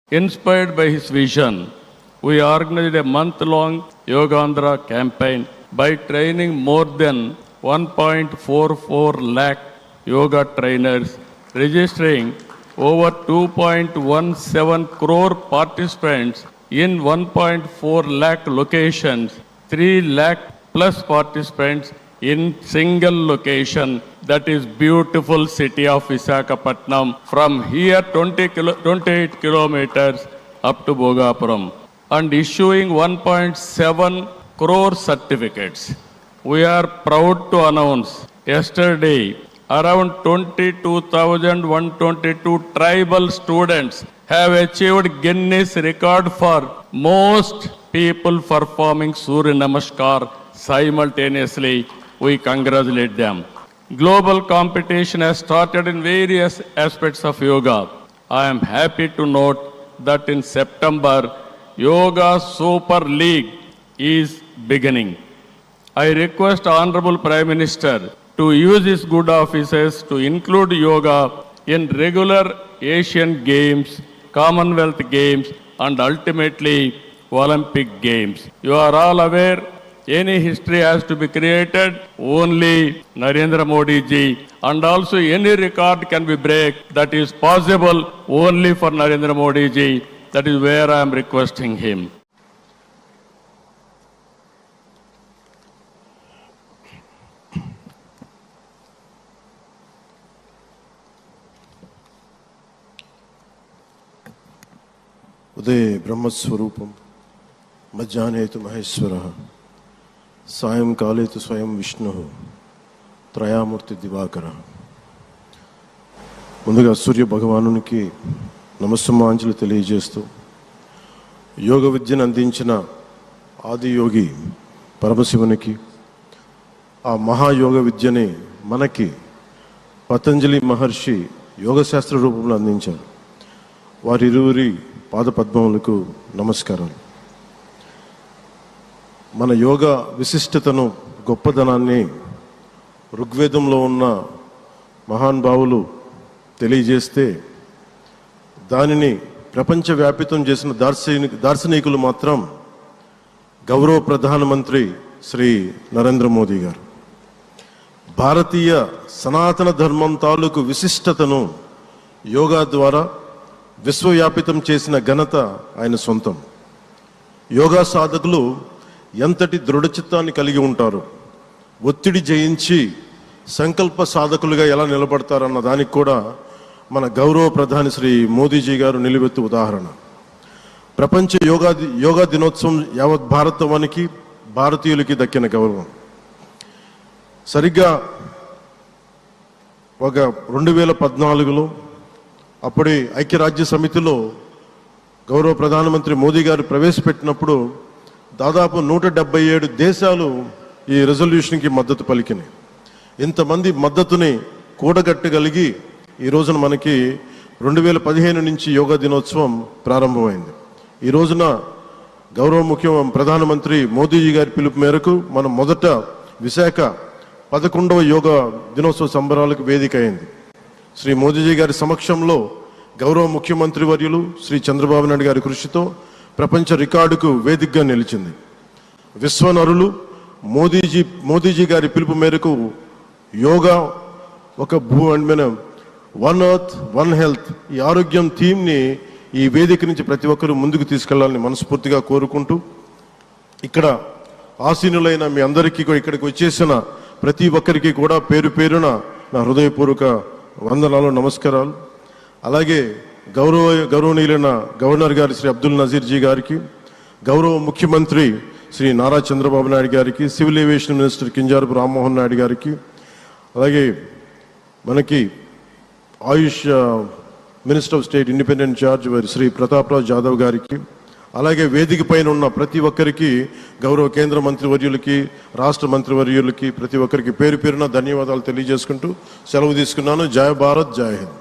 Inspired by his vision, we organized a month-long Yogandhra campaign by training more than 1.44 lakh yoga trainers, registering over 2.17 crore participants in 1.4 lakh locations, 3 lakh plus participants in single location, that is beautiful city of Visakhapatnam. From here 28 kilometers up to Bhogapuram, and issuing 1.7 crore certificates. We are proud to announce yesterday around 22,122 tribal students have achieved Guinness record for most people performing Surya Namaskar simultaneously. We congratulate them. Global competition has started in various aspects of yoga. I am happy to note that in September, Yoga Super League is beginning. I request Honorable Prime Minister to use his good offices to include yoga in regular Asian Games, Commonwealth Games, and ultimately Olympic Games. You are all aware, any history has to be created, only Narendra Modi ji, and also any record can be break that is possible only for Narendra Modi ji. That is where I am requesting him. Uday Brahmaswarupam, Majjane tu Maheshwaraha, Sayam Kale tu Swayam Vishnuhu, Trayamurti Divakara. ముందుగా సూర్య భగవానునికి నమస్సుమాంజలి తెలియజేస్తూ యోగ విద్యను అందించిన ఆది యోగి పరమశివునికి, ఆ మహాయోగ విద్యని మనకి పతంజలి మహర్షి యోగశాస్త్ర రూపంలో అందించారు. వారిరువురి పాదపద్మములకు నమస్కారాలు. మన యోగ విశిష్టతను, గొప్పదనాన్ని ఋగ్వేదంలో ఉన్న మహానుభావులు తెలియజేస్తే దానిని ప్రపంచవ్యాపితం చేసిన దార్శనికులు మాత్రం గౌరవ ప్రధానమంత్రి శ్రీ నరేంద్ర మోదీ గారు. భారతీయ సనాతన ధర్మం తాలూకు విశిష్టతను యోగా ద్వారా విశ్వవ్యాపితం చేసిన ఘనత ఆయన సొంతం. యోగా సాధకులు ఎంతటి దృఢచిత్తాన్ని కలిగి ఉంటారు, ఒత్తిడి జయించి సంకల్ప సాధకులుగా ఎలా నిలబడతారన్న దానికి కూడా మన గౌరవ ప్రధాని శ్రీ మోదీజీ గారు నిలువెత్తు ఉదాహరణ. ప్రపంచ యోగా దినోత్సవం యావత్ భారతవానికి, భారతీయులకి దక్కిన గౌరవం. సరిగ్గా ఒక 2014లో అప్పుడే ఐక్యరాజ్య సమితిలో గౌరవ ప్రధానమంత్రి మోదీ గారు ప్రవేశపెట్టినప్పుడు దాదాపు 177 దేశాలు ఈ రెజల్యూషన్కి మద్దతు పలికినాయి. ఇంతమంది మద్దతుని కూడగట్టగలిగి ఈ రోజున మనకి 2015 నుంచి యోగా దినోత్సవం ప్రారంభమైంది. ఈ రోజున గౌరవ ప్రధానమంత్రి మోదీజీ గారి పిలుపు మేరకు మనం మొదట విశాఖ 11వ యోగా దినోత్సవ సంబరాలకు వేదిక అయింది. శ్రీ మోదీజీ గారి సమక్షంలో గౌరవ ముఖ్యమంత్రి వర్యులు శ్రీ చంద్రబాబు నాయుడు గారి కృషితో ప్రపంచ రికార్డుకు వేదికగా నిలిచింది. విశ్వనరులు మోదీజీ గారి పిలుపు మేరకు యోగా ఒక వన్ ఎర్త్ వన్ హెల్త్, ఈ ఆరోగ్యం థీమ్ని ఈ వేదిక నుంచి ప్రతి ఒక్కరూ ముందుకు తీసుకెళ్లాలని మనస్ఫూర్తిగా కోరుకుంటూ, ఇక్కడ ఆసీనులైన మీ అందరికీ, ఇక్కడికి వచ్చేసిన ప్రతి ఒక్కరికి కూడా పేరు పేరున నా హృదయపూర్వక వందనాలు, నమస్కారాలు. అలాగే గౌరవనీయులైన గవర్నర్ గారి శ్రీ అబ్దుల్ నజీర్ జీ గారికి, గౌరవ ముఖ్యమంత్రి శ్రీ నారా చంద్రబాబు నాయుడు గారికి, civil aviation minister Kinjarapu Rammohan Naidu గారికి, అలాగే మనకి AYUSH minister of state independent charge Shri Prataprao Jadhav గారికి, అలాగే వేదిక పైన ఉన్న ప్రతి ఒక్కరికి, గౌరవ కేంద్ర మంత్రివర్యులకి, రాష్ట్ర మంత్రివర్యులకి, ప్రతి ఒక్కరికి పేరు పేరున ధన్యవాదాలు తెలియజేసుకుంటూ సెలవు తీసుకున్నాను. జై భారత్, జై హింద్.